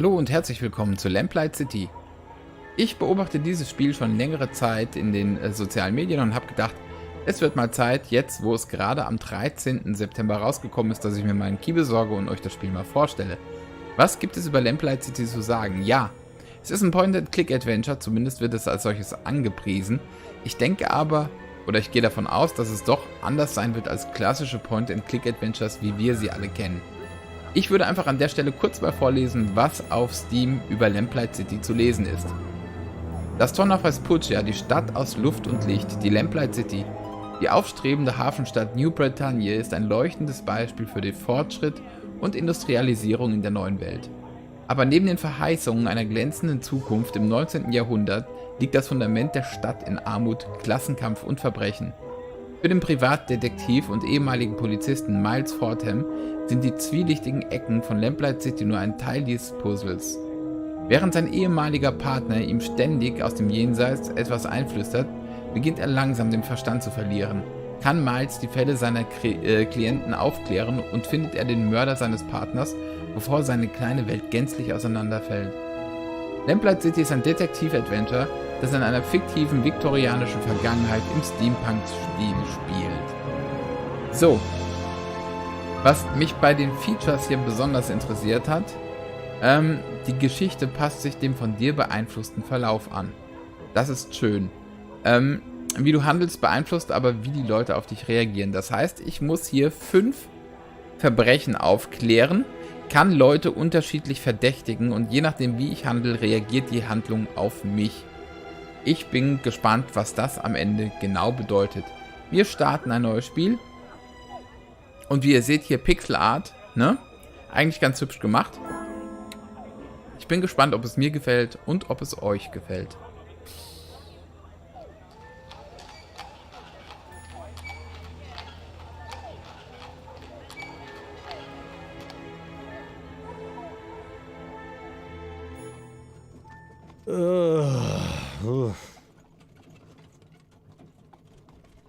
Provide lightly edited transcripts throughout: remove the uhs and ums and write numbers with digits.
Hallo und herzlich willkommen zu Lamplight City. Ich beobachte dieses Spiel schon längere Zeit in den sozialen Medien und habe gedacht, es wird mal Zeit, jetzt wo es gerade am 13. September rausgekommen ist, dass ich mir meinen Key besorge und euch das Spiel mal vorstelle. Was gibt es über Lamplight City zu sagen? Ja, es ist ein Point-and-Click-Adventure, zumindest wird es als solches angepriesen. Ich denke aber, oder ich gehe davon aus, dass es doch anders sein wird als klassische Point-and-Click-Adventures, wie wir sie alle kennen. Ich würde einfach an der Stelle kurz mal vorlesen, was auf Steam über Lamplight City zu lesen ist. Das Tor nach Vespuccia, die Stadt aus Luft und Licht, die Lamplight City. Die aufstrebende Hafenstadt New Bretagne ist ein leuchtendes Beispiel für den Fortschritt und Industrialisierung in der neuen Welt. Aber neben den Verheißungen einer glänzenden Zukunft im 19. Jahrhundert liegt das Fundament der Stadt in Armut, Klassenkampf und Verbrechen. Für den Privatdetektiv und ehemaligen Polizisten Miles Fordham sind die zwielichtigen Ecken von Lamplight City nur ein Teil dieses Puzzles. Während sein ehemaliger Partner ihm ständig aus dem Jenseits etwas einflüstert, beginnt er langsam den Verstand zu verlieren. Kann Miles die Fälle seiner Klienten aufklären und findet er den Mörder seines Partners, bevor seine kleine Welt gänzlich auseinanderfällt. Lamplight City ist ein Detektiv-Adventure, das in einer fiktiven viktorianischen Vergangenheit im Steampunk-Stil spielt. So, was mich bei den Features hier besonders interessiert hat, die Geschichte passt sich dem von dir beeinflussten Verlauf an. Das ist schön. Wie du handelst beeinflusst aber, wie die Leute auf dich reagieren. Das heißt, ich muss hier 5 Verbrechen aufklären, kann Leute unterschiedlich verdächtigen und je nachdem, wie ich handle, reagiert die Handlung auf mich. Ich bin gespannt, was das am Ende genau bedeutet. Wir starten ein neues Spiel. Und wie ihr seht hier PixelArt, ne? Eigentlich ganz hübsch gemacht. Ich bin gespannt, ob es mir gefällt und ob es euch gefällt.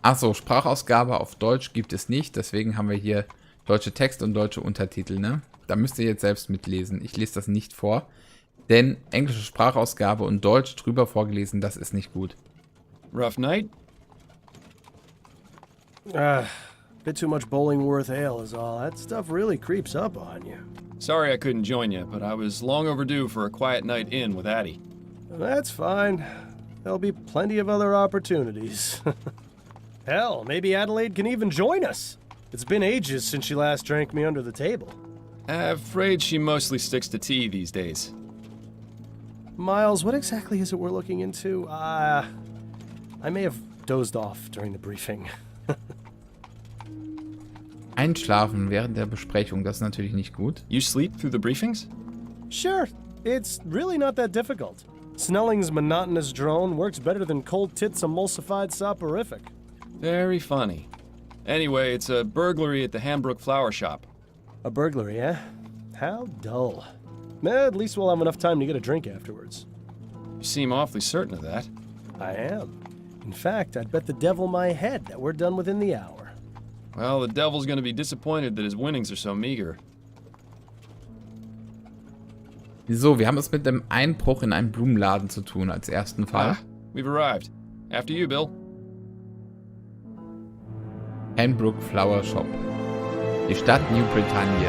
Achso, Sprachausgabe auf Deutsch gibt es nicht, deswegen haben wir hier deutsche Text und deutsche Untertitel, ne? Da müsst ihr jetzt selbst mitlesen. Ich lese das nicht vor, denn englische Sprachausgabe und Deutsch drüber vorgelesen, das ist nicht gut. Rough night? Bit too much Bollingworth ale is all. That stuff really creeps up on you. Sorry I couldn't join you, but I was long overdue for a quiet night in with Addie. That's fine. There'll be plenty of other opportunities. Hell, maybe Adelaide can even join us. It's been ages since she last drank me under the table. Afraid she mostly sticks to tea these days. Miles, what exactly is it we're looking into? I may have dozed off during the briefing. Einschlafen während der Besprechung, das ist natürlich nicht gut. You sleep through the briefings? Sure, it's really not that difficult. Snelling's monotonous drone works better than Cold Tit's emulsified soporific. Very funny. Anyway, it's a burglary at the Heidelberg flower shop. A burglary, eh? How dull. At least we'll have enough time to get a drink afterwards. You seem awfully certain of that. I am. In fact, I'd bet the devil my head that we're done within the hour. Well, the devil's gonna be disappointed that his winnings are so meager. So, wir haben es mit dem Einbruch in einen Blumenladen zu tun als ersten Fall. We've arrived. After you, Bill. Einbruch Flower Shop. Die Stadt New Bretagne.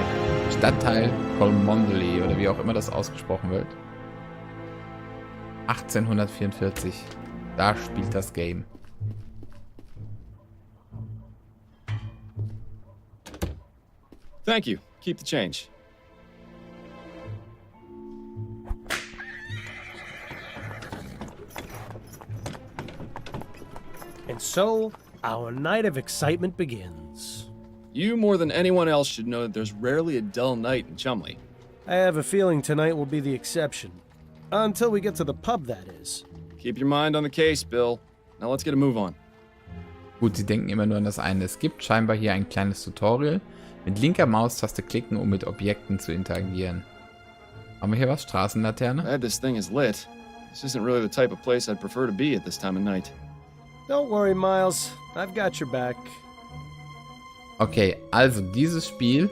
Stadtteil Colmondeley oder wie auch immer das ausgesprochen wird. 1844. Da spielt das Game. Thank you. Keep the change. And so, our night of excitement begins. You more than anyone else should know that there's rarely a dull night in Chumley. I have a feeling tonight will be the exception. Until we get to the pub, that is. Keep your mind on the case, Bill. Now let's get a move on. Gut, sie denken immer nur an das eine. Es gibt scheinbar hier ein kleines Tutorial. Mit linker Maustaste klicken, um mit Objekten zu interagieren. Haben wir hier was? Straßenlaterne? Glad this thing is lit. This isn't really the type of place I'd prefer to be at this time of night. Don't worry, Miles. I've got your back. Okay, also dieses Spiel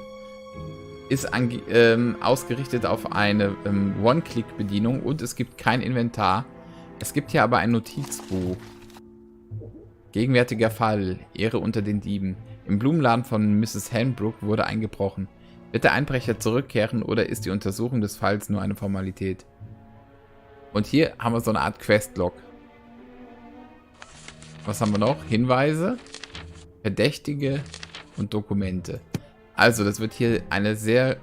ist ausgerichtet auf eine One-Click-Bedienung und es gibt kein Inventar. Es gibt hier aber ein Notizbuch. Gegenwärtiger Fall. Ehre unter den Dieben. Im Blumenladen von Mrs. Einbruch wurde eingebrochen. Wird der Einbrecher zurückkehren oder ist die Untersuchung des Falls nur eine Formalität? Und hier haben wir so eine Art Questlog. Was haben wir noch? Hinweise, Verdächtige und Dokumente. Also, das wird hier eine sehr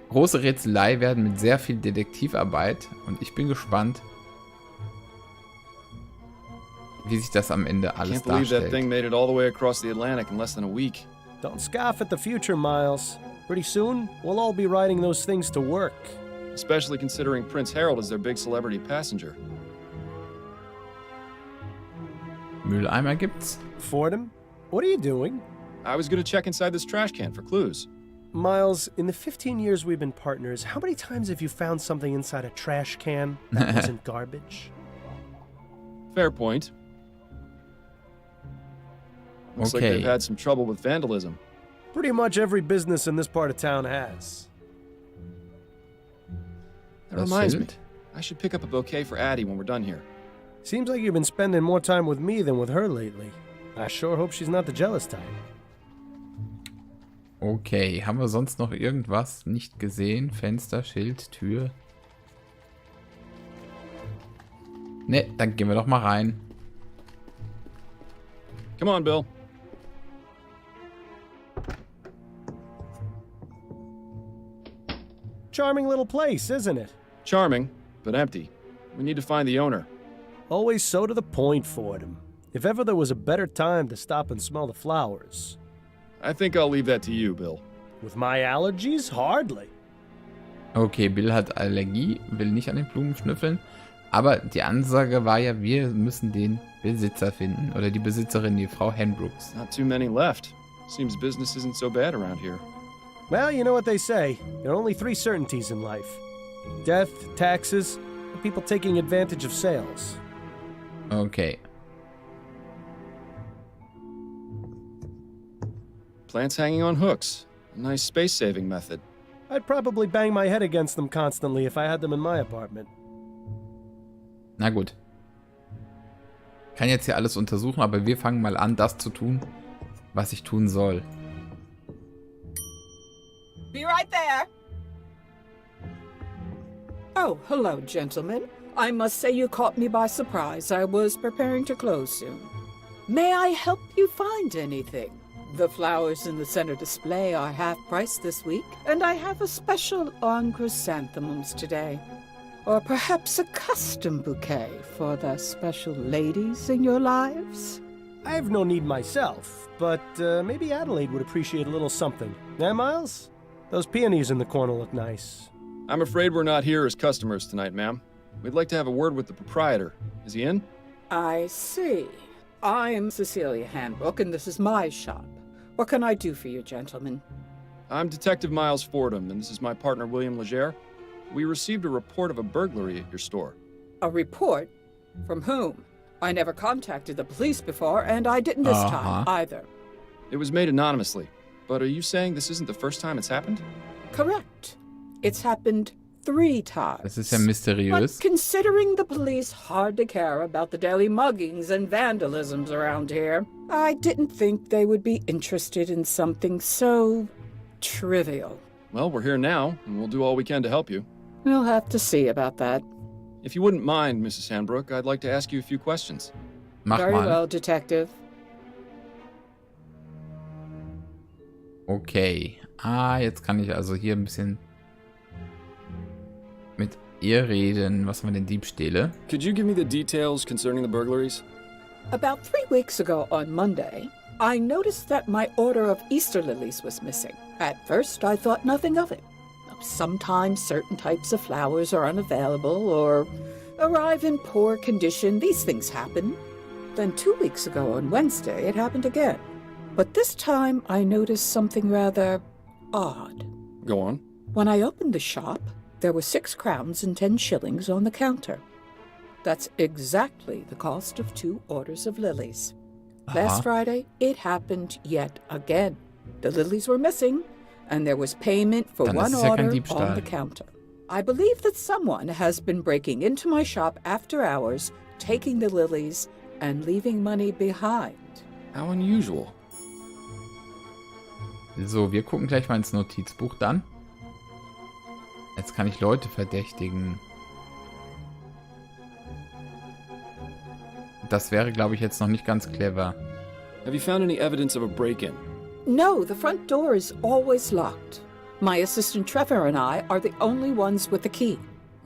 große Rätselei werden mit sehr viel Detektivarbeit. Und ich bin gespannt, wie sich das am Ende alles Can't believe that darstellt. thing made it all the way across the Atlantic in less than a week. Don't scoff at the future, Miles. Pretty soon, we'll all be riding those things to work. Especially considering Prince Harold is their big celebrity passenger. Mülleimer gibt's. Fordham, what are you doing? I was gonna check inside this trash can for clues. Miles, in the 15 years we've been partners, how many times have you found something inside a trash can that wasn't garbage? Fair point. Looks like they've had some trouble with vandalism. Pretty much every business in this part of town has. That reminds me, I should pick up a bouquet for Addie when we're done here. Seems like you've been spending more time with me than with her lately. I sure hope she's not the jealous type. Okay, haben wir sonst noch irgendwas nicht gesehen? Fenster, Schild, Tür? Ne, dann gehen wir doch mal rein. Come on, Bill. Charming little place, isn't it? Charming, but empty. We need to find the owner. Always so to the point, Fordham. If ever there was a better time to stop and smell the flowers. I think I'll leave that to you, Bill. With my allergies? Hardly. Okay, Bill hat Allergie, will nicht an den Blumen schnüffeln. Aber die Ansage war ja, wir müssen den Besitzer finden. Oder die Besitzerin, die Frau Einbruchs. Not too many left. Seems business isn't so bad around here. Well, you know what they say. There are only 3 certainties in life. Death, taxes, and people taking advantage of sales. Okay. Plants hanging on hooks. A nice space-saving method. I'd probably bang my head against them constantly if I had them in my apartment. Na gut. Kann jetzt hier alles untersuchen, aber wir fangen mal an, das zu tun, was ich tun soll. Be right there. Oh, hello, gentlemen. I must say you caught me by surprise. I was preparing to close soon. May I help you find anything? The flowers in the center display are half price this week, and I have a special on chrysanthemums today. Or perhaps a custom bouquet for the special ladies in your lives? I have no need myself, but maybe Adelaide would appreciate a little something. Eh, Miles? Those peonies in the corner look nice. I'm afraid we're not here as customers tonight, ma'am. We'd like to have a word with the proprietor. Is he in? I see. I'm Cecilia Einbruch, and this is my shop. What can I do for you, gentlemen? I'm Detective Miles Fordham, and this is my partner, William Legere. We received a report of a burglary at your store. A report? From whom? I never contacted the police before, and I didn't this time either. It was made anonymously. But are you saying this isn't the first time it's happened? Correct. It's happened 3 times. Das ist ja mysteriös. But considering the police hardly care about the daily muggings and vandalisms around here, I didn't think they would be interested in something so trivial. Well, we're here now, and we'll do all we can to help you. We'll have to see about that. If you wouldn't mind, Mrs. Hanbrook, I'd like to ask you a few questions. Mach Very mal. well, Detective. Okay. Jetzt kann ich also hier ein bisschen mit ihr reden. Was haben wir denn? Diebstähle? Could you give me the details concerning the burglaries? About 3 weeks ago on Monday, I noticed that my order of Easter lilies was missing. At first, I thought nothing of it. Sometimes certain types of flowers are unavailable or arrive in poor condition. These things happen. Then 2 weeks ago on Wednesday, it happened again. But this time, I noticed something rather odd. Go on. When I opened the shop, there were 6 crowns and 10 shillings on the counter. That's exactly the cost of 2 orders of lilies. Last Friday, it happened yet again. The lilies were missing, and there was payment for Dann one ist es ja kein order Diebstahl. on the counter. I believe that someone has been breaking into my shop after hours, taking the lilies, and leaving money behind. How unusual. So, wir gucken gleich mal ins Notizbuch dann. Jetzt kann ich Leute verdächtigen. Das wäre, glaube ich, jetzt noch nicht ganz clever. Have you found any evidence of a break-in? No, the front door is always locked. My assistant Trevor and I are the only ones with the key.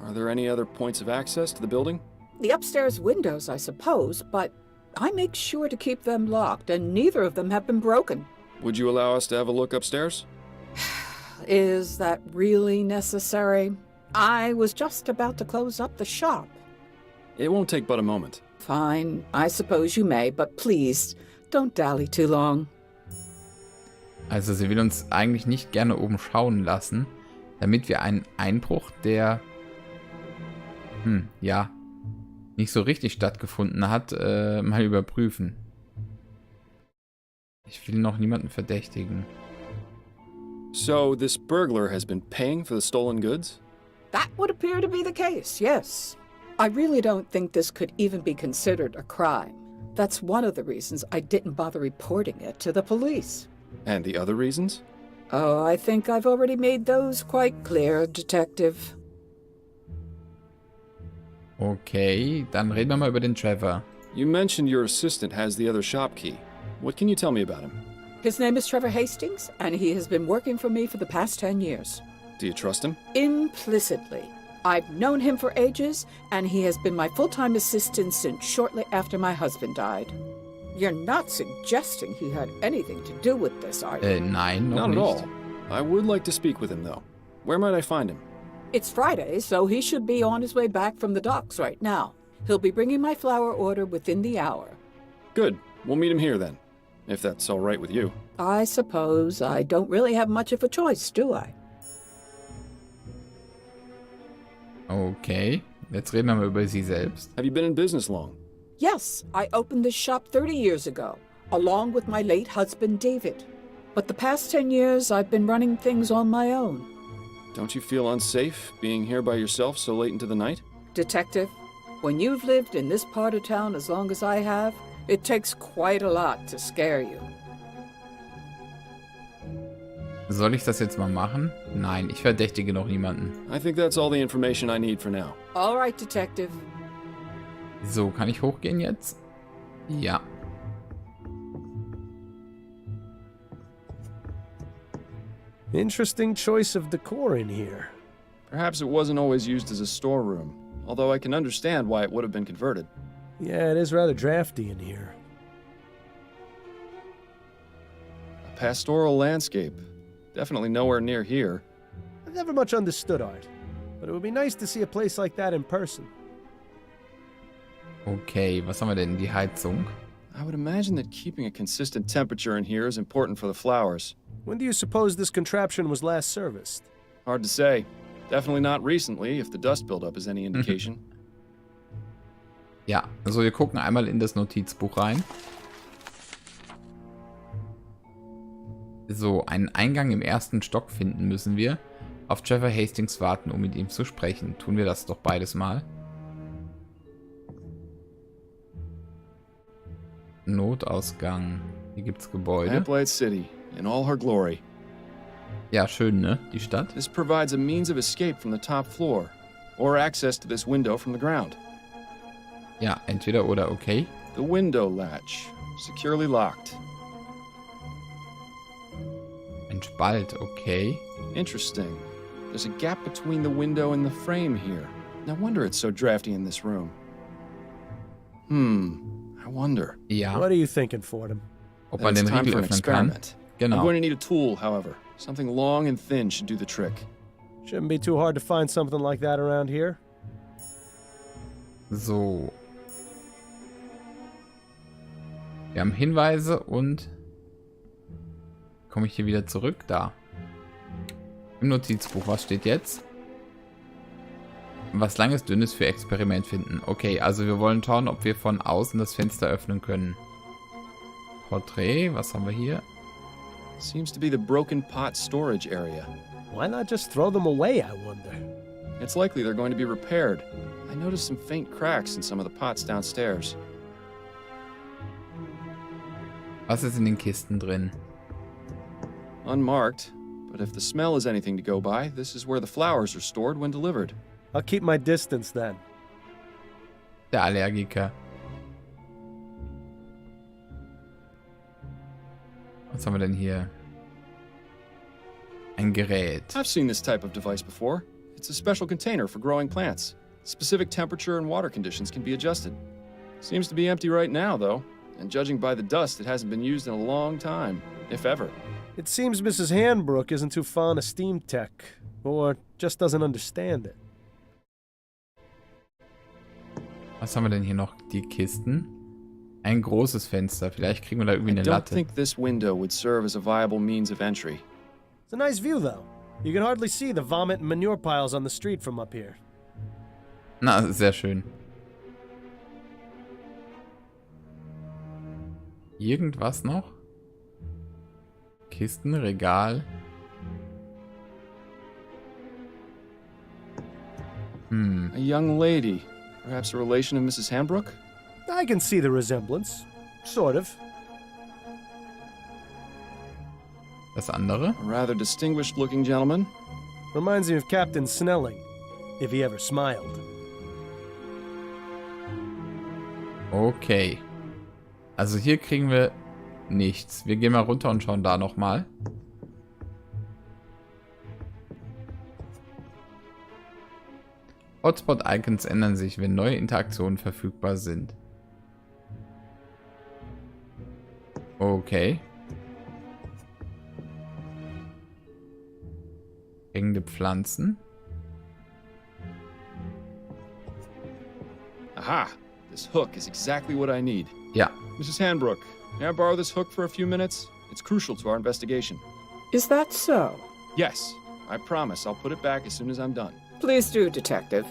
Are there any other points of access to the building? The upstairs windows, I suppose, but I make sure to keep them locked, and neither of them have been broken. Would you allow us to have a look upstairs? Is that really necessary? I was just about to close up the shop. It won't take but a moment. Fine, I suppose you may, but please, don't dally too long. Also sie will uns eigentlich nicht gerne oben schauen lassen, damit wir einen Einbruch, der ja, nicht so richtig stattgefunden hat, mal überprüfen. Ich will noch niemanden verdächtigen. So, this burglar has been paying for the stolen goods? That would appear to be the case, yes. I really don't think this could even be considered a crime. That's one of the reasons I didn't bother reporting it to the police. And the other reasons? Oh, I think I've already made those quite clear, Detective. Okay, dann reden wir mal über den Trevor. You mentioned your assistant has the other shop key. What can you tell me about him? His name is Trevor Hastings, and he has been working for me for the past 10 years. Do you trust him? Implicitly. I've known him for ages, and he has been my full-time assistant since shortly after my husband died. You're not suggesting he had anything to do with this, are you? Nein, noch Not nicht. at all. I would like to speak with him, though. Where might I find him? It's Friday, so he should be on his way back from the docks right now. He'll be bringing my flower order within the hour. Good. We'll meet him here, then. If that's all right with you. I suppose I don't really have much of a choice, do I? Okay, jetzt reden wir mal über sie selbst. Have you been in business long? Yes, I opened this shop 30 years ago, along with my late husband, David. But the past 10 years, I've been running things on my own. Don't you feel unsafe being here by yourself so late into the night? Detective, when you've lived in this part of town as long as I have, it takes quite a lot to scare you. Soll ich das jetzt mal machen? Nein, ich verdächtige noch niemanden. I think that's all the information I need for now. All right, Detective. So, kann ich hochgehen jetzt? Ja. Interesting choice of decor in here. Perhaps it wasn't always used as a storeroom, although I can understand why it would have been converted. Yeah, it is rather drafty in here. A pastoral landscape. Definitely nowhere near here. I've never much understood art, but it would be nice to see a place like that in person. Okay, was haben wir denn? Die Heizung. I would imagine that keeping a consistent temperature in here is important for the flowers. When do you suppose this contraption was last serviced? Hard to say. Definitely not recently, if the dust buildup is any indication. Ja, also wir gucken einmal in das Notizbuch rein. So, einen Eingang im ersten Stock finden müssen wir. Auf Trevor Hastings warten, um mit ihm zu sprechen. Tun wir das doch beides mal. Notausgang. Hier gibt's Gebäude. Lamplight City, in all her glory. Ja, schön, ne? Die Stadt. This provides a means of escape from the top floor, or access to this window from the ground. Ja, entweder oder, okay. The window latch, securely locked. Ein Spalt, okay. Interesting. There's a gap between the window and the frame here. No wonder it's so drafty in this room. I wonder. Ja, What are you thinking, Fordham? ob man It's den time Riegel for an öffnen kann. experiment. I'm Genau. going to need a tool, however. Something long and thin should do the trick. Shouldn't be too hard to find something like that around here. So. Wir haben Hinweise und... Komme ich hier wieder zurück? Da. Im Notizbuch. Was steht jetzt? Was Langes, Dünnes für Experiment finden. Okay, also wir wollen schauen, ob wir von außen das Fenster öffnen können. Porträt, was haben wir hier? Seems to be the broken pot storage area. Why not just throw them away, I wonder? It's likely they're going to be repaired. I noticed some faint cracks in some of the pots downstairs. Was ist in den Kisten drin? Unmarked, but if the smell is anything to go by, this is where the flowers are stored when delivered. I'll keep my distance then. Der Allergiker. Was haben wir denn hier? Ein Gerät. I've seen this type of device before. It's a special container for growing plants. Specific temperature and water conditions can be adjusted. Seems to be empty right now, though. And judging by the dust, it hasn't been used in a long time, if ever. It seems Mrs. Hanbrook isn't too fond of steam tech, or just doesn't understand it. Was haben wir denn hier noch? Die Kisten. Ein großes Fenster. Vielleicht kriegen wir da irgendwie I eine don't Latte. think this window would serve as a viable means of entry. It's a nice view, though. You can hardly see the vomit and manure piles on the street from up here. Na, sehr schön. Irgendwas noch? Kisten, Regal. A young lady. Perhaps a relation of Mrs. Hanbrook? I can see the resemblance. Sort of. Das andere? A rather distinguished-looking gentleman. Reminds me of Captain Snelling, if he ever smiled. Okay. Also hier kriegen wir nichts. Wir gehen mal runter und schauen da nochmal. Hotspot-Icons ändern sich, wenn neue Interaktionen verfügbar sind. Okay. Hängende Pflanzen. Aha! This hook is exactly what I need. Ja. Mrs. Hanbrook, may I borrow this hook for a few minutes? It's crucial to our investigation. Is that so? Yes, I promise I'll put it back as soon as I'm done. Please do, Detective.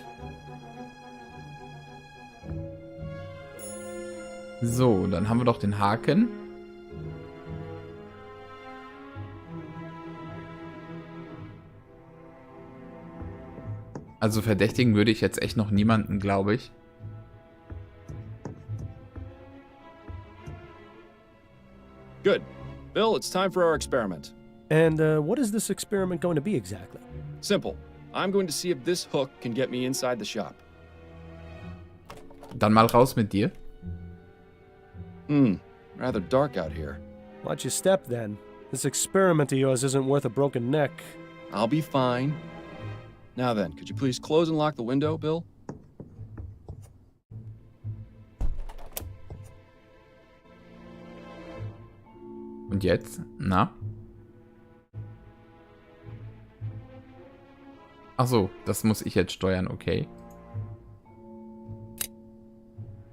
So, dann haben wir doch den Haken. Also verdächtigen würde ich jetzt echt noch niemanden, glaube ich. Good. Bill, it's time for our experiment. And what is this experiment going to be exactly? Simple. I'm going to see if this hook can get me inside the shop. Dann mal raus mit dir. Rather dark out here. Watch your step then. This experiment of yours isn't worth a broken neck. I'll be fine. Now then, could you please close and lock the window, Bill? Und jetzt? Na? Ach so, das muss ich jetzt steuern, okay.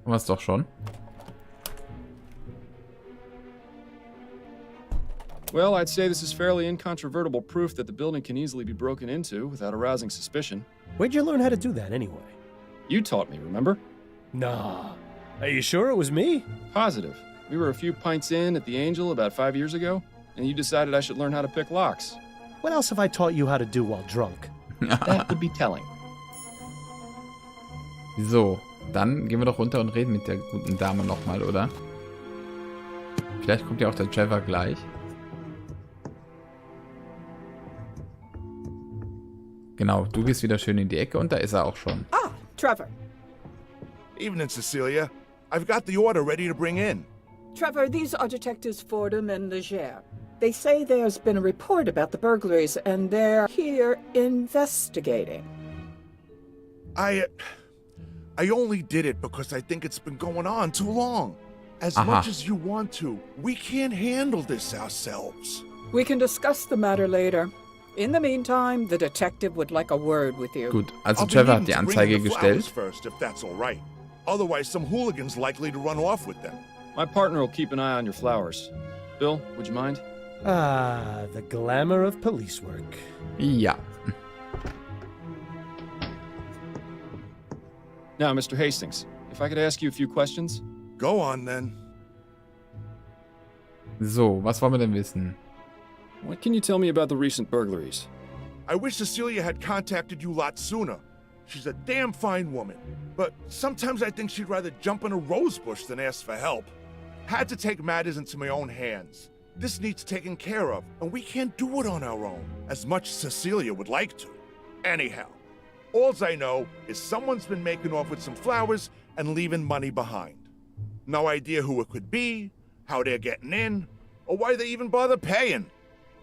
Haben wir es doch schon. Well, I'd say this is fairly incontrovertible proof that the building can easily be broken into without arousing suspicion. Where'd you learn how to do that anyway? You taught me, remember? Nah. Are you sure it was me? Positive. We were a few pints in at the Angel about 5 years ago, and you decided I should learn how to pick locks. What else have I taught you how to do while drunk? That would be telling. So, dann gehen wir doch runter und reden mit der guten Dame nochmal, oder? Vielleicht kommt ja auch der Trevor gleich. Genau, du gehst wieder schön in die Ecke und da ist er auch schon. Ah, Trevor. Evening, Cecilia. I've got the order ready to bring in. Trevor, these are Detectives Fordham and Leger. They say there's been a report about the burglaries, and they're here investigating. I only did it because I think it's been going on too long. As Aha. much as you want to, we can't handle this ourselves. We can discuss the matter later. In the meantime, the detective would like a word with you. Gut, also I'll be Trevor hat needing die to bring Anzeige in the flowers gestellt. first, if that's all right. Otherwise, some hooligans likely to run off with them. My partner will keep an eye on your flowers. Bill, would you mind? Ah, the glamour of police work. Ja. Now, Mr. Hastings, if I could ask you a few questions. Go on, then. So, was wollen wir denn wissen? What can you tell me about the recent burglaries? I wish Cecilia had contacted you a lot sooner. She's a damn fine woman, but sometimes I think she'd rather jump in a rose bush than ask for help. Had to take matters into my own hands. This needs taken care of, and we can't do it on our own, as much as Cecilia would like to. Anyhow, alls I know is someone's been making off with some flowers and leaving money behind. No idea who it could be, how they're getting in, or why they even bother paying.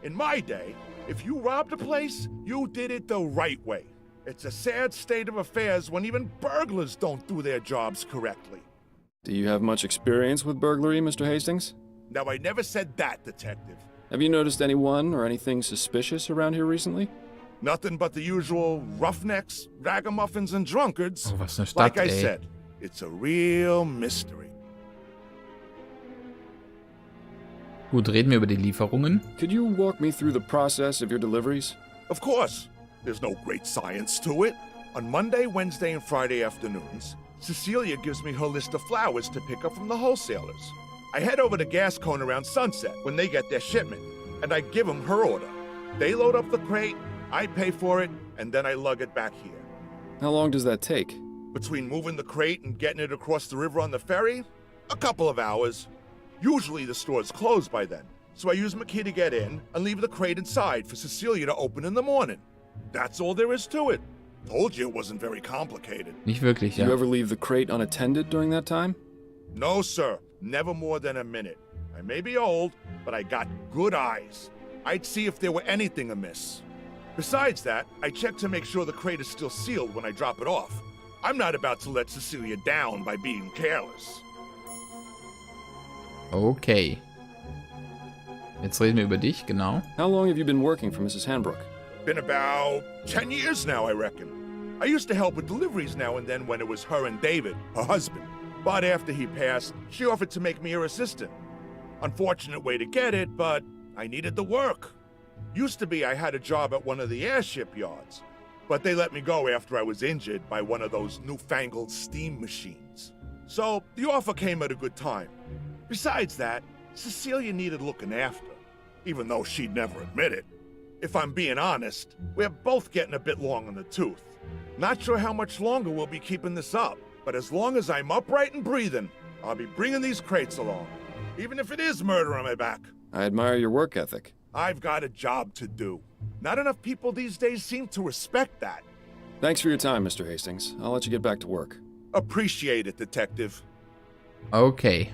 In my day, if you robbed a place, you did it the right way. It's a sad state of affairs when even burglars don't do their jobs correctly. Do you have much experience with burglary, Mr. Hastings? Now, I never said that, Detective. Have you noticed anyone or anything suspicious around here recently? Nothing but the usual roughnecks, ragamuffins, and drunkards. Oh, was eine Stadt, Like I ey. said, it's a real mystery. Gut, reden wir über die Lieferungen. Could you walk me through the process of your deliveries? Of course, there's no great science to it. On Monday, Wednesday, and Friday afternoons, Cecilia gives me her list of flowers to pick up from the wholesalers. I head over to Gascone around sunset when they get their shipment, and I give them her order. They load up the crate, I pay for it, and then I lug it back here. How long does that take? Between moving the crate and getting it across the river on the ferry, a couple of hours. Usually the store's closed by then, so I use my key to get in and leave the crate inside for Cecilia to open in the morning. That's all there is to it. Told you it wasn't very complicated. Nicht wirklich, Do ja. you ever leave the crate unattended during that time? No, sir. Never more than a minute. I may be old, but I got good eyes. I'd see if there were anything amiss. Besides that, I check to make sure the crate is still sealed when I drop it off. I'm not about to let Cecilia down by being careless. Okay. Jetzt reden wir über dich, genau. How long have you been working for Mrs. Hanbrook? Been about 10 years now, I reckon. I used to help with deliveries now and then when it was her and David, her husband. But after he passed, she offered to make me her assistant. Unfortunate way to get it, but I needed the work. Used to be I had a job at one of the airship yards, but they let me go after I was injured by one of those newfangled steam machines. So the offer came at a good time. Besides that, Cecilia needed looking after, even though she'd never admit it. If I'm being honest, we're both getting a bit long in the tooth. Not sure how much longer we'll be keeping this up, but as long as I'm upright and breathing, I'll be bringing these crates along, even if it is murder on my back. I admire your work ethic. I've got a job to do. Not enough people these days seem to respect that. Thanks for your time, Mr. Hastings. I'll let you get back to work. Appreciate it, Detective. Okay.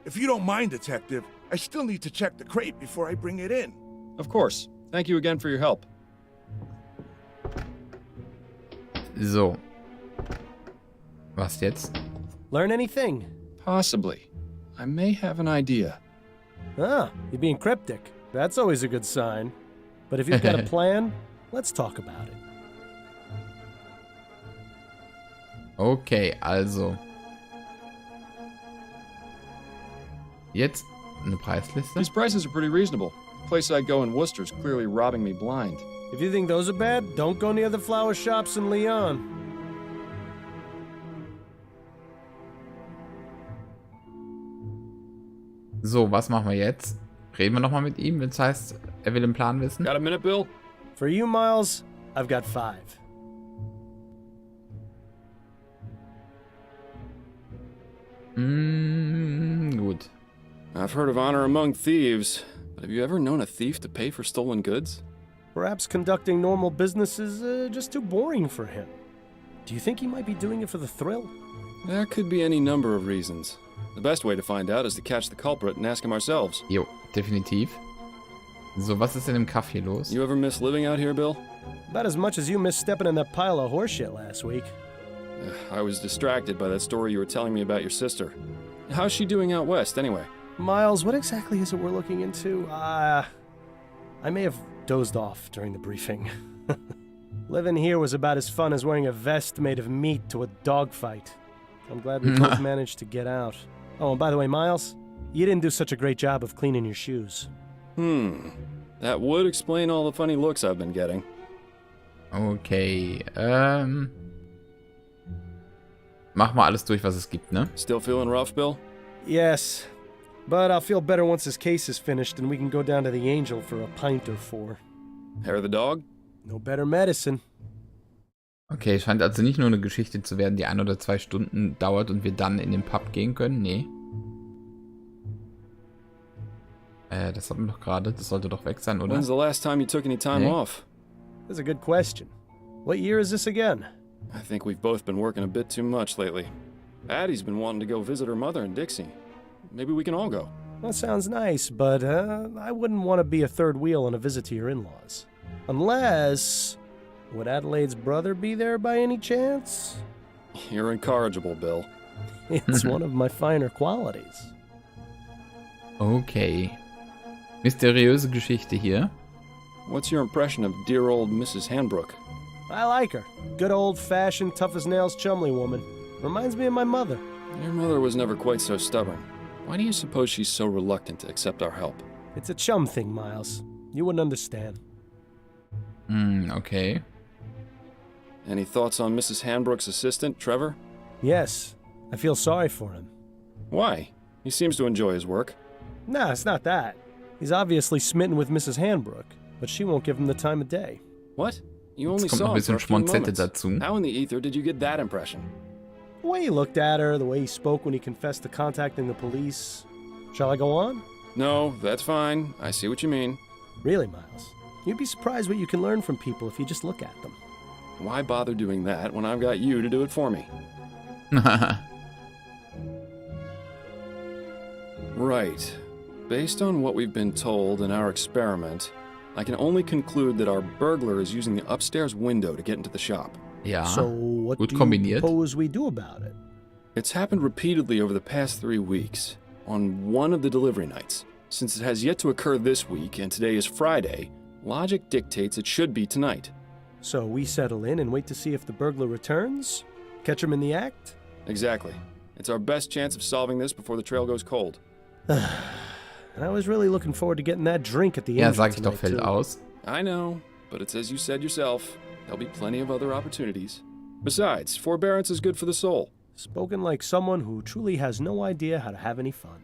If you don't mind, Detective, I still need to check the crate before I bring it in. Of course. Thank you again for your help. So. Was jetzt? Learn anything? Possibly. I may have an idea. Ah, you're being cryptic. That's always a good sign. But if you've got a plan, let's talk about it. Okay, also. Jetzt eine Preisliste. These prices are pretty reasonable. The place I go in Worcester's clearly robbing me blind. If you think those are bad, don't go near the flower shops in Lyon. So, was machen wir jetzt? Reden wir nochmal mit ihm, wenn es heißt, er will den Plan wissen? Got a minute, Bill? For you, Miles, I've got 5. Gut. I've heard of honor among thieves, but have you ever known a thief to pay for stolen goods? Perhaps conducting normal business is just too boring for him. Do you think he might be doing it for the thrill? There could be any number of reasons. The best way to find out is to catch the culprit and ask him ourselves. Jo, definitiv. So, was ist denn im Kaff hier los? You ever miss living out here, Bill? About as much as you missed stepping in that pile of horseshit last week. I was distracted by that story you were telling me about your sister. How's she doing out west, anyway? Miles, what exactly is it we're looking into? I may have dozed off during the briefing. Living here was about as fun as wearing a vest made of meat to a dogfight. I'm glad we both managed to get out. Oh, and by the way, Miles, you didn't do such a great job of cleaning your shoes. That would explain all the funny looks I've been getting. Okay, Mach mal alles durch, was es gibt, ne? Still feeling rough, Bill? Yes. But I'll feel better once his case is finished and we can go down to the Angel for a pint or four. Hair of the dog? No better medicine. Okay, scheint also nicht nur eine Geschichte zu werden, die 1 oder 2 Stunden dauert und wir dann in den Pub gehen können. Nee. Das hatten wir doch gerade. Das sollte doch weg sein, oder? When's the last time you took any time Nee. off? That's a good question. What year is this again? I think we've both been working a bit too much lately. Addie's been wanting to go visit her mother in Dixie. Maybe we can all go. That sounds nice, but I wouldn't want to be a third wheel on a visit to your in-laws. Unless... Would Adelaide's brother be there by any chance? You're incorrigible, Bill. It's one of my finer qualities. Okay. Mysteriöse Geschichte hier. What's your impression of dear old Mrs. Hanbrook? I like her. Good old-fashioned, tough-as-nails chumley woman. Reminds me of my mother. Your mother was never quite so stubborn. Why do you suppose she's so reluctant to accept our help? It's a chum thing, Miles. You wouldn't understand. Okay. Any thoughts on Mrs. Hanbrook's assistant, Trevor? Yes, I feel sorry for him. Why? He seems to enjoy his work. Nah, it's not that. He's obviously smitten with Mrs. Hanbrook, but she won't give him the time of day. What? You only Jetzt kommt saw noch ein him for bisschen a few Schmonzette moments. dazu. How in the ether did you get that impression? The way he looked at her, the way he spoke when he confessed to contacting the police. Shall I go on? No, that's fine. I see what you mean. Really, Miles? You'd be surprised what you can learn from people if you just look at them. Why bother doing that when I've got you to do it for me? Right. Based on what we've been told in our experiment, I can only conclude that our burglar is using the upstairs window to get into the shop. Ja, So what gut do you kombiniert. propose we do about it? It's happened repeatedly over the past 3 weeks, on one of the delivery nights. Since it has yet to occur this week, and today is Friday, logic dictates it should be tonight. So we settle in and wait to see if the burglar returns? Catch him in the act? Exactly. It's our best chance of solving this before the trail goes cold. I was really looking forward to getting that drink at the Ja, end sag ich doch, fällt too. aus. I know, but it's as you said yourself. There'll be plenty of other opportunities. Besides, forbearance is good for the soul. Spoken like someone who truly has no idea how to have any fun.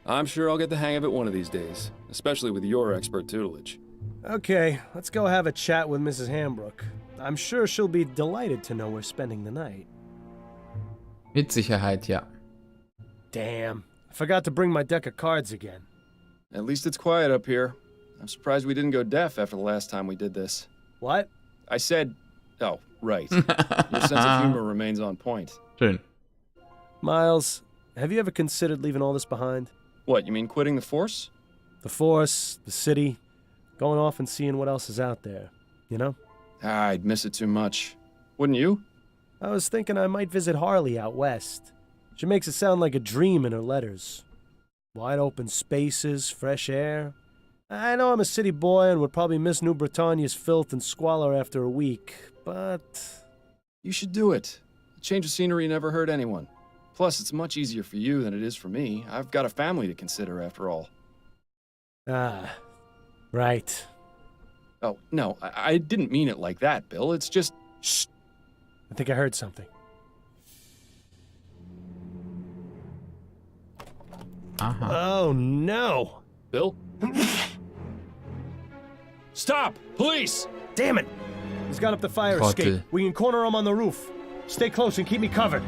I'm sure I'll get the hang of it one of these days, especially with your expert tutelage. Okay, let's go have a chat with Mrs. Hanbrook. I'm sure she'll be delighted to know we're spending the night. Mit Sicherheit, ja. Damn, I forgot to bring my deck of cards again. At least it's quiet up here. I'm surprised we didn't go deaf after the last time we did this. What? I said... Oh, right. Your sense of humor remains on point. Schön. Miles, have you ever considered leaving all this behind? What, you mean quitting the force? The force, the city, going off and seeing what else is out there, you know? I'd miss it too much. Wouldn't you? I was thinking I might visit Harley out west. She makes it sound like a dream in her letters. Wide open spaces, fresh air. I know I'm a city boy and would probably miss New Britannia's filth and squalor after a week, but... You should do it. A change of scenery never hurt anyone. Plus, it's much easier for you than it is for me. I've got a family to consider, after all. Ah, right. Oh, no, I didn't mean it like that, Bill. It's just... Shh. I think I heard something. Aha. Oh, no! Bill? Stop! Police! Damn it! He's got up the fire Trottel. escape. We can corner him on the roof. Stay close and keep me covered.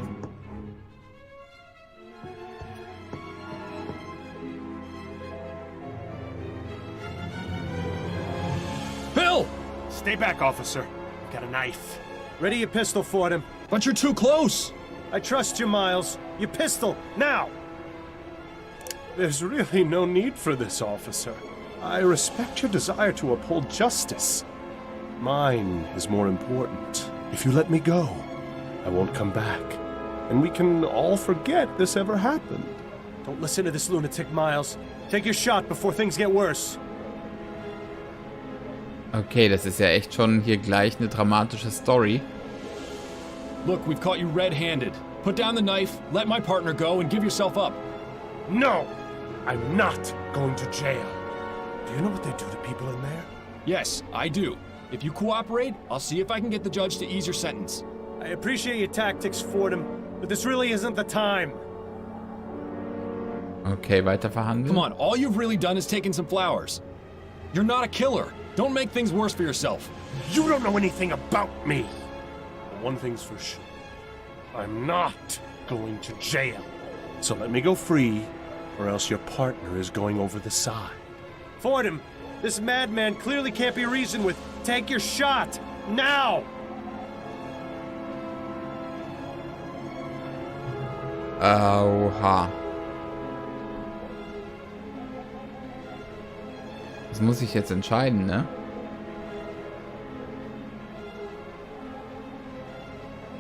Bill! Stay back, officer. I've got a knife. Ready your pistol for him. But you're too close! I trust you, Miles. Your pistol, now! There's really no need for this, officer. I respect your desire to uphold justice. Mine is more important. If you let me go, I won't come back. And we can all forget this ever happened. Don't listen to this lunatic, Miles. Take your shot before things get worse. Okay, das ist ja echt schon hier gleich eine dramatische Story. Look, we've caught you red-handed. Put down the knife, let my partner go, and give yourself up. No! I'm not going to jail. Do you know what they do to people in there? Yes, I do. If you cooperate, I'll see if I can get the judge to ease your sentence. I appreciate your tactics, Fordham, but this really isn't the time. Okay, weiter verhandeln. Come on, all you've really done is taken some flowers. You're not a killer. Don't make things worse for yourself. You don't know anything about me. But one thing's for sure. I'm not going to jail. So let me go free, or else your partner is going over the side. Fordham, this madman clearly can't be reasoned with. Take your shot, now! Oha. Das muss ich jetzt entscheiden, ne?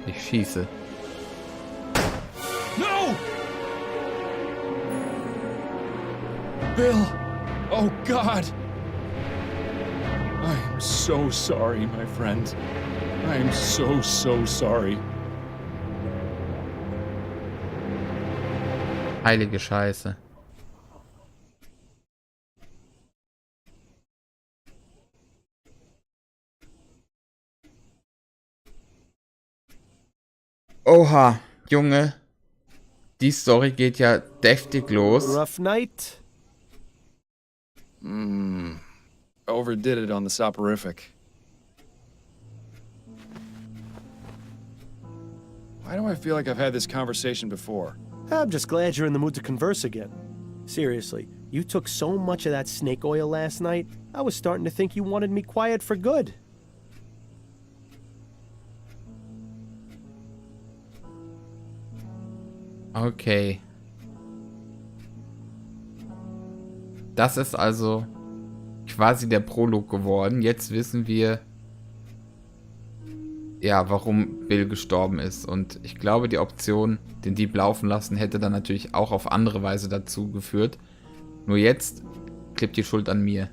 Ich schieße. No! Bill! Oh, God! I am so sorry, my friend. I am so sorry. Heilige Scheiße. Oha, Junge. Die Story geht ja deftig los. Rough night? Overdid it on the soporific. Why do I feel like I've had this conversation before? I'm just glad you're in the mood to converse again. Seriously, you took so much of that snake oil last night, I was starting to think you wanted me quiet for good. Okay. Das ist also quasi der Prolog geworden. Jetzt wissen wir, ja, warum Bill gestorben ist. Und ich glaube, die Option, den Dieb laufen lassen, hätte dann natürlich auch auf andere Weise dazu geführt. Nur jetzt klebt die Schuld an mir.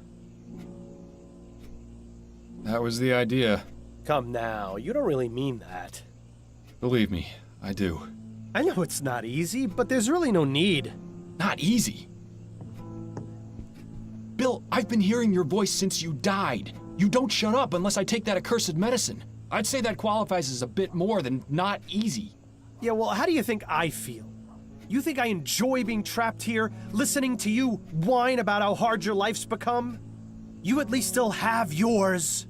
That was the idea. Come now, you don't really mean that. Believe me, I do. I know it's not easy, but there's really no need. Not easy. Bill, I've been hearing your voice since you died. You don't shut up unless I take that accursed medicine. I'd say that qualifies as a bit more than not easy. Yeah, well, how do you think I feel? You think I enjoy being trapped here, listening to you whine about how hard your life's become? You at least still have yours.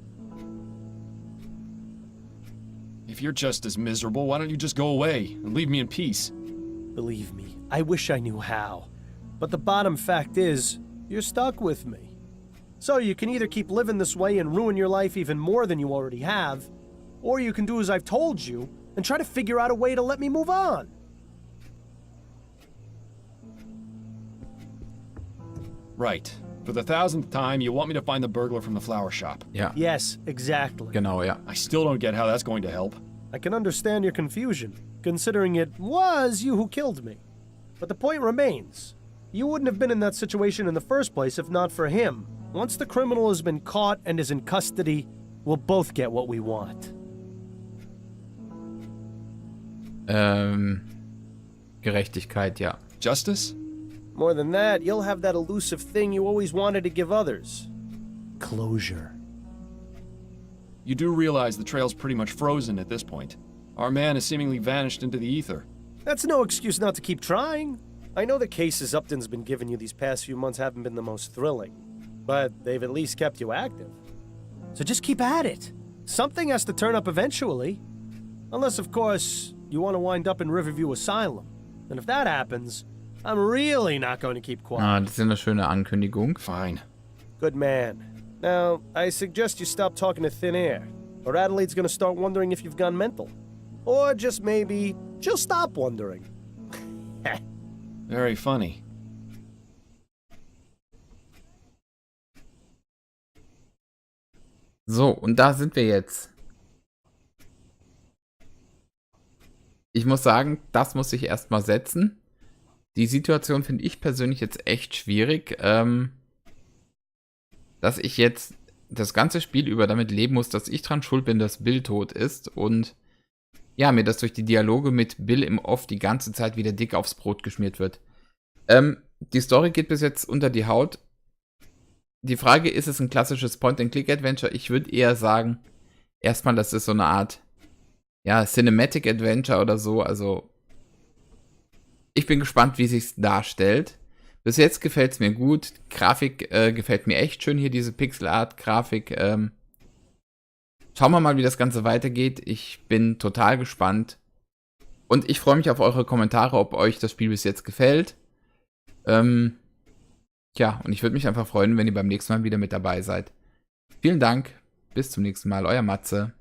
If you're just as miserable, why don't you just go away and leave me in peace? Believe me, I wish I knew how. But the bottom fact is, you're stuck with me. So you can either keep living this way and ruin your life even more than you already have, or you can do as I've told you and try to figure out a way to let me move on. Right. For the 1000th time, you want me to find the burglar from the flower shop. Ja, Yes, exactly. genau, ja. I still don't get how that's going to help. I can understand your confusion, considering it was you who killed me. But the point remains. You wouldn't have been in that situation in the first place if not for him. Once the criminal has been caught and is in custody, we'll both get what we want. Gerechtigkeit, ja. Justice? More than that, you'll have that elusive thing you always wanted to give others. Closure. You do realize the trail's pretty much frozen at this point. Our man has seemingly vanished into the ether. That's no excuse not to keep trying. I know the cases Upton's been giving you these past few months haven't been the most thrilling, but they've at least kept you active. So just keep at it. Something has to turn up eventually. Unless, of course, you want to wind up in Riverview Asylum. And if that happens, I'm really not going to keep quiet. Ah, das ist eine schöne Ankündigung. Fine. Good man. Now, I suggest you stop talking to thin air, or Adelaide's gonna start wondering if you've gone mental. Or just maybe, she'll stop wondering. Very funny. So, und da sind wir jetzt. Ich muss sagen, das muss ich erstmal setzen. Die Situation finde ich persönlich jetzt echt schwierig, dass ich jetzt das ganze Spiel über damit leben muss, dass ich dran schuld bin, dass Bill tot ist und ja, mir das durch die Dialoge mit Bill im Off die ganze Zeit wieder dick aufs Brot geschmiert wird. Die Story geht bis jetzt unter die Haut. Die Frage, ist es ein klassisches Point-and-Click-Adventure? Ich würde eher sagen, erstmal, das ist so eine Art, ja, Cinematic Adventure oder so. Also, ich bin gespannt, wie sich's darstellt. Bis jetzt gefällt es mir gut. Grafik gefällt mir echt schön hier, diese PixelArt Grafik. Schauen wir mal, wie das Ganze weitergeht. Ich bin total gespannt. Und ich freue mich auf eure Kommentare, ob euch das Spiel bis jetzt gefällt. Ja, und ich würde mich einfach freuen, wenn ihr beim nächsten Mal wieder mit dabei seid. Vielen Dank. Bis zum nächsten Mal. Euer Matze.